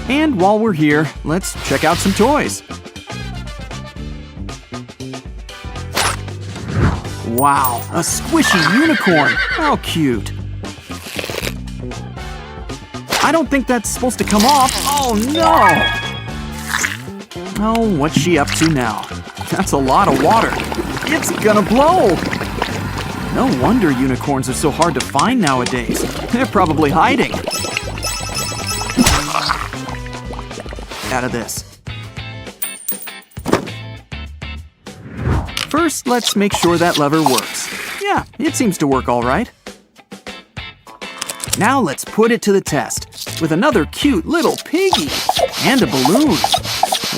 And while we're here, let's check out some toys. Wow, a squishy unicorn. How cute. I don't think that's supposed to come off. Oh no! Oh, what's she up to now? That's a lot of water. It's gonna blow! No wonder unicorns are so hard to find nowadays. They're probably hiding. Out of this. First, let's make sure that lever works. Yeah, it seems to work all right. Now let's put it to the test with another cute little piggy and a balloon.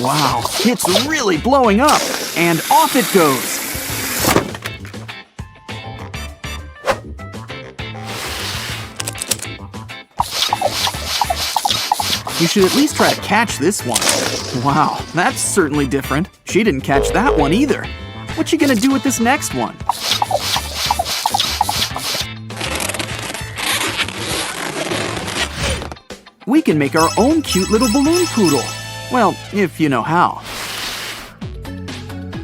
Wow, it's really blowing up, and off it goes. You should at least try to catch this one. Wow, that's certainly different. She didn't catch that one either. What you gonna do with this next one? We can make our own cute little balloon poodle. Well, if you know how.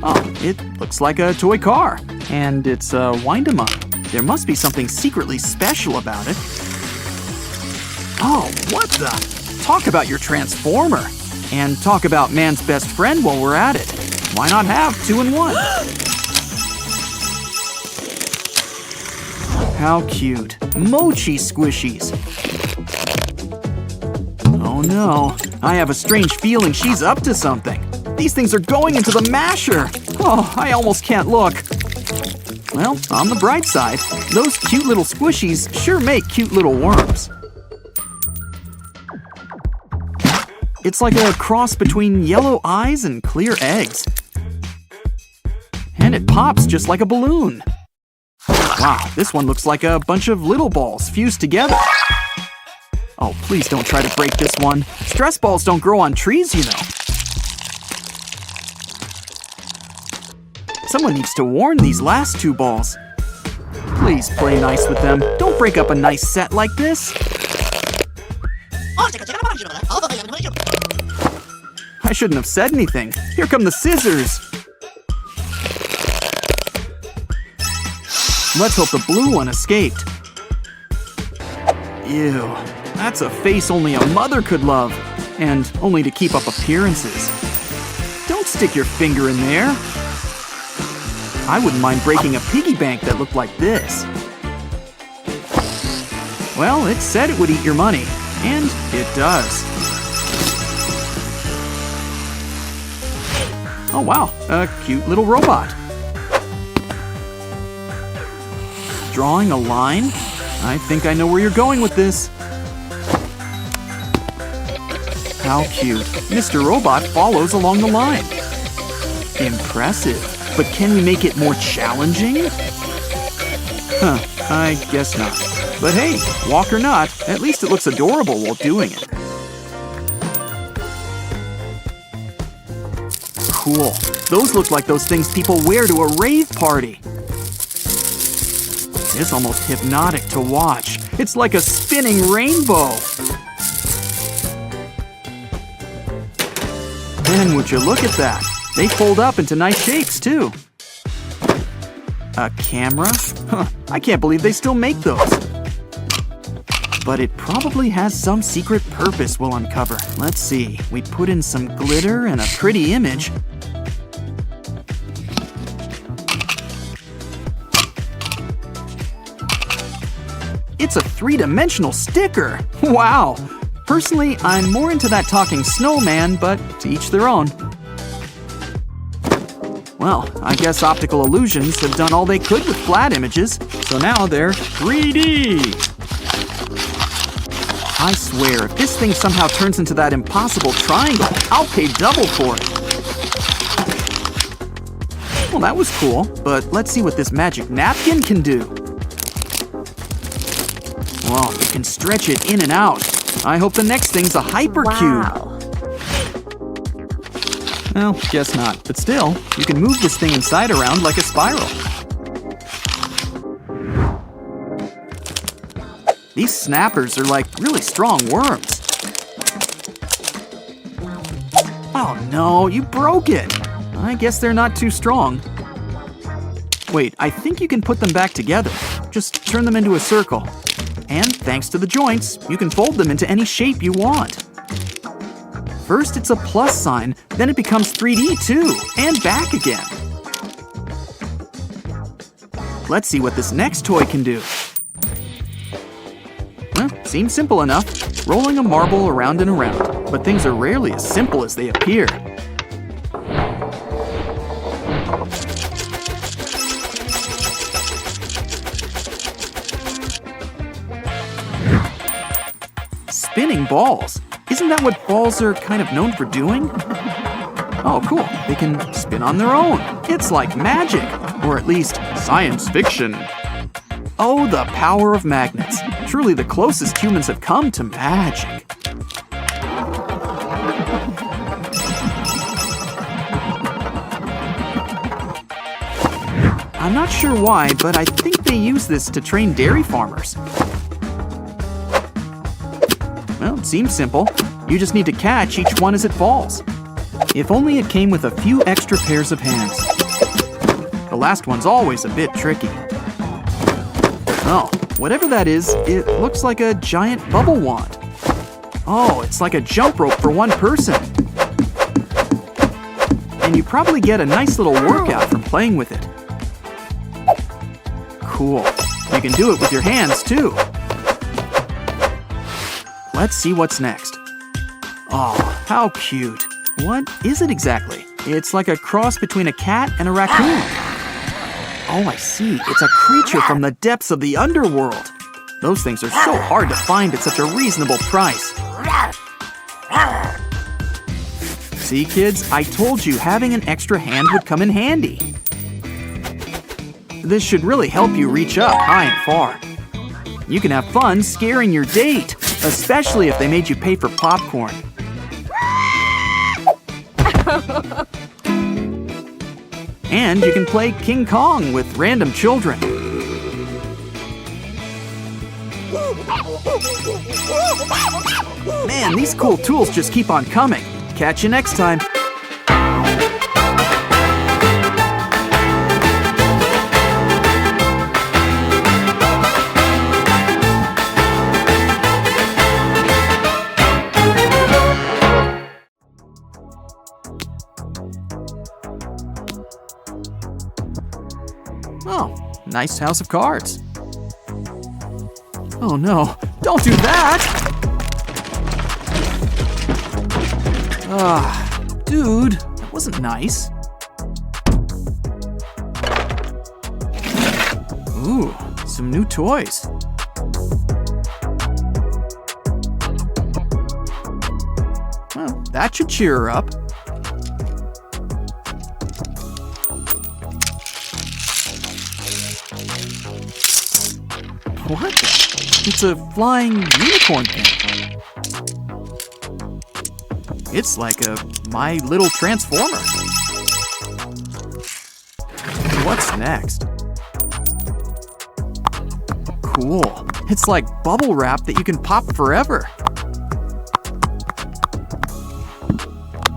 Oh, it looks like a toy car. And it's a wind-em-up. There must be something secretly special about it. Oh, what the? Talk about your transformer. And talk about man's best friend while we're at it. Why not have 2 in 1? How cute. Mochi squishies. Oh no, I have a strange feeling she's up to something. These things are going into the masher. Oh, I almost can't look. Well, on the bright side, those cute little squishies sure make cute little worms. It's like a cross between yellow eyes and clear eggs. And it pops just like a balloon. Wow, this one looks like a bunch of little balls fused together. Oh, please don't try to break this one. Stress balls don't grow on trees, you know. Someone needs to warn these last 2 balls. Please play nice with them. Don't break up a nice set like this. I shouldn't have said anything. Here come the scissors. Let's hope the blue one escaped. Ew, that's a face only a mother could love, and only to keep up appearances. Don't stick your finger in there. I wouldn't mind breaking a piggy bank that looked like this. Well, it said it would eat your money, and it does. Oh wow, a cute little robot. Drawing a line? I think I know where you're going with this. How cute. Mr. Robot follows along the line. Impressive. But can we make it more challenging? Huh, I guess not. But hey, walk or not, at least it looks adorable while doing it. Cool. Those look like those things people wear to a rave party. It's almost hypnotic to watch. It's like a spinning rainbow. And would you look at that? They fold up into nice shapes, too. A camera? Huh, I can't believe they still make those. But it probably has some secret purpose we'll uncover. Let's see. We put in some glitter and a pretty image. It's a 3-dimensional sticker! Wow! Personally, I'm more into that talking snowman, but to each their own. Well, I guess optical illusions have done all they could with flat images, so now they're 3D! I swear, if this thing somehow turns into that impossible triangle, I'll pay double for it! Well, that was cool, but let's see what this magic napkin can do. Well, you can stretch it in and out. I hope the next thing's a hypercube. Wow. Well, guess not. But still, you can move this thing inside around like a spiral. These snappers are like really strong worms. Oh no, you broke it! I guess they're not too strong. Wait, I think you can put them back together. Just turn them into a circle. And thanks to the joints, you can fold them into any shape you want. First it's a plus sign, then it becomes 3D too, and back again. Let's see what this next toy can do. Well, seems simple enough. Rolling a marble around and around, but things are rarely as simple as they appear. Spinning balls. Isn't that what balls are kind of known for doing? Oh, cool. They can spin on their own. It's like magic, or at least science fiction. Oh, the power of magnets. Truly the closest humans have come to magic. I'm not sure why, but I think they use this to train dairy farmers. Well, it seems simple. You just need to catch each one as it falls. If only it came with a few extra pairs of hands. The last one's always a bit tricky. Oh, whatever that is, it looks like a giant bubble wand. Oh, it's like a jump rope for one person. And you probably get a nice little workout from playing with it. Cool. You can do it with your hands, too. Let's see what's next. Oh, how cute. What is it exactly? It's like a cross between a cat and a raccoon. Oh, I see. It's a creature from the depths of the underworld. Those things are so hard to find at such a reasonable price. See, kids? I told you having an extra hand would come in handy. This should really help you reach up high and far. You can have fun scaring your date, especially if they made you pay for popcorn. And you can play King Kong with random children. Man, these cool tools just keep on coming. Catch you next time. Oh, nice house of cards. Oh no, don't do that! Dude, that wasn't nice. Ooh, some new toys. Well, that should cheer her up. What? It's a flying unicorn pin. It's like a My Little Transformer. What's next? Cool. It's like bubble wrap that you can pop forever.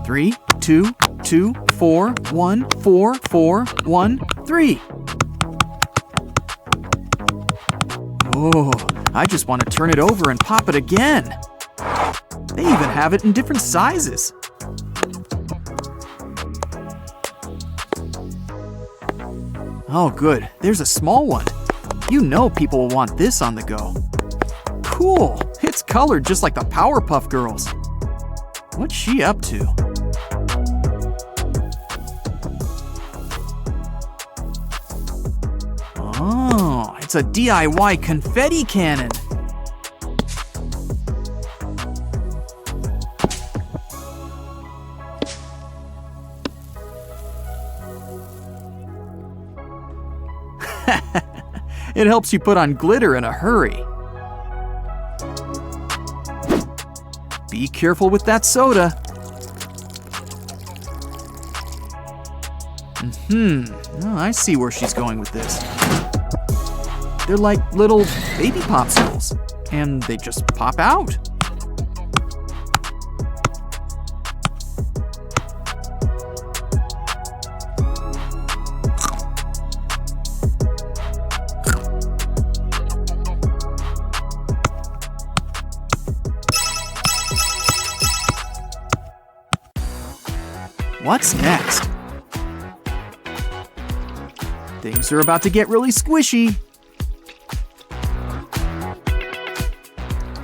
3, 2, 2, 4, 1, 4, 4, 1, 3. Oh, I just want to turn it over and pop it again. They even have it in different sizes. Oh, good. There's a small one. You know people will want this on the go. Cool. It's colored just like the Powerpuff Girls. What's she up to? Oh, it's a DIY confetti cannon. It helps you put on glitter in a hurry. Be careful with that soda. Oh, I see where she's going with this. They're like little baby popsicles, and they just pop out. What's next? Things are about to get really squishy.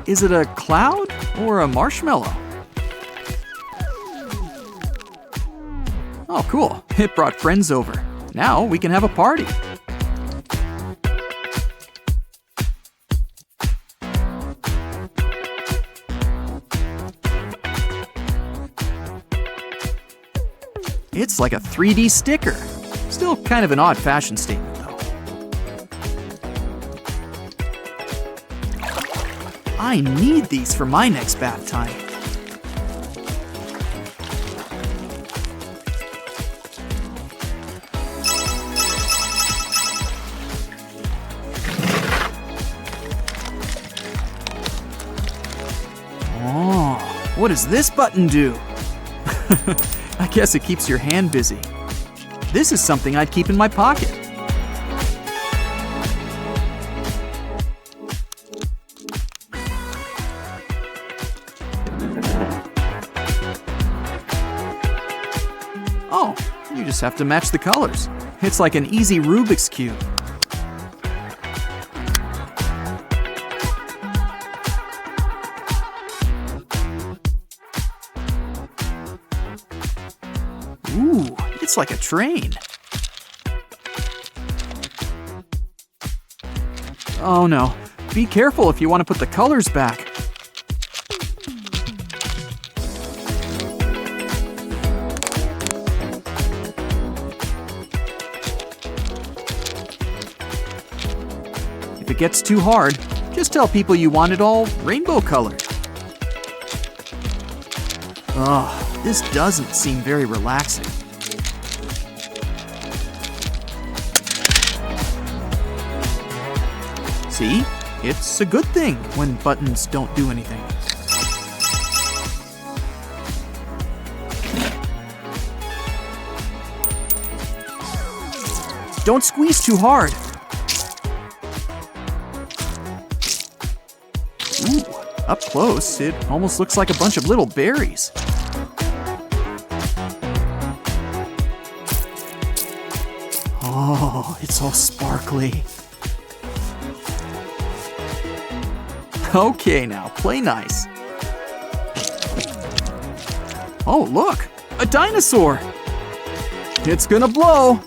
Is it a cloud or a marshmallow? Oh, cool. It brought friends over. Now we can have a party. It's like a 3D sticker. Still kind of an odd fashion statement, though. I need these for my next bath time. Oh, what does this button do? I guess it keeps your hand busy. This is something I'd keep in my pocket. Oh, you just have to match the colors. It's like an easy Rubik's Cube. Ooh, it's like a train. Oh no, be careful if you want to put the colors back. If it gets too hard, just tell people you want it all rainbow colored. Ugh. This doesn't seem very relaxing. See? It's a good thing when buttons don't do anything. Don't squeeze too hard. Ooh, up close, it almost looks like a bunch of little berries. Oh, it's all sparkly. Okay, now, play nice. Oh, look! A dinosaur! It's gonna blow!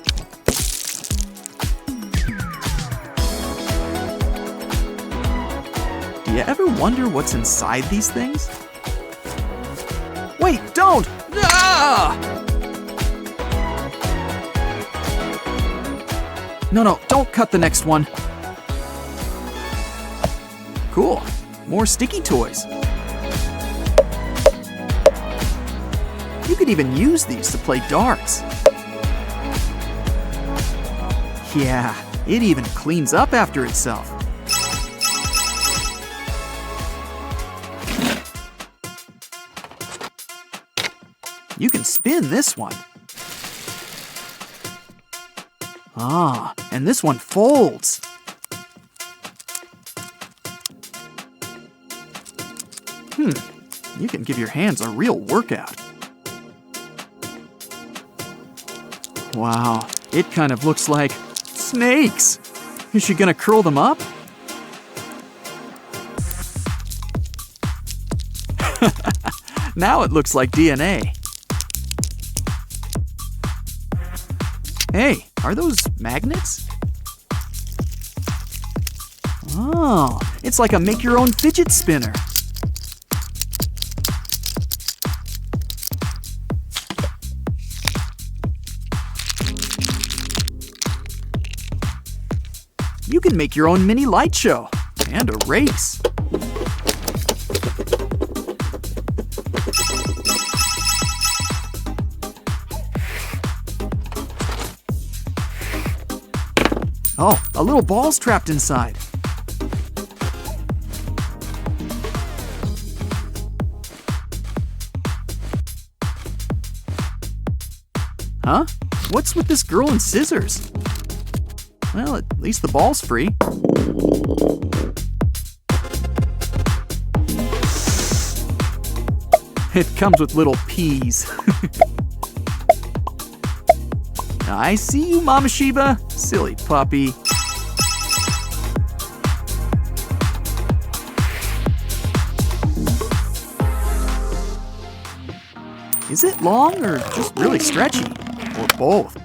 Do you ever wonder what's inside these things? Wait, don't! Ah! No, don't cut the next one. Cool. More sticky toys. You could even use these to play darts. Yeah, it even cleans up after itself. You can spin this one. Ah, and this one folds. You can give your hands a real workout. Wow, it kind of looks like snakes. Is she gonna curl them up? Now it looks like DNA. Hey, are those magnets? Oh, it's like a make-your-own fidget spinner. You can make your own mini light show and a race. Oh, a little ball's trapped inside. Huh? What's with this girl and scissors? Well, at least the ball's free. It comes with little peas. I see you, Mama Shiba. Silly puppy. Is it long or just really stretchy? Or both?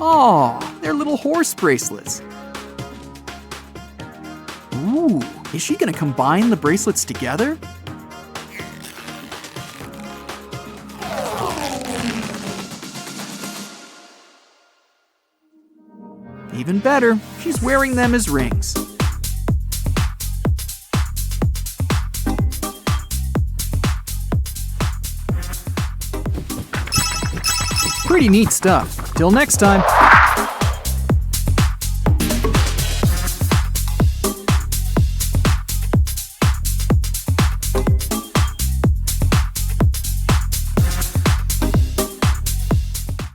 Oh, they're little horse bracelets. Ooh, is she gonna combine the bracelets together? Even better, she's wearing them as rings. Pretty neat stuff. Till next time.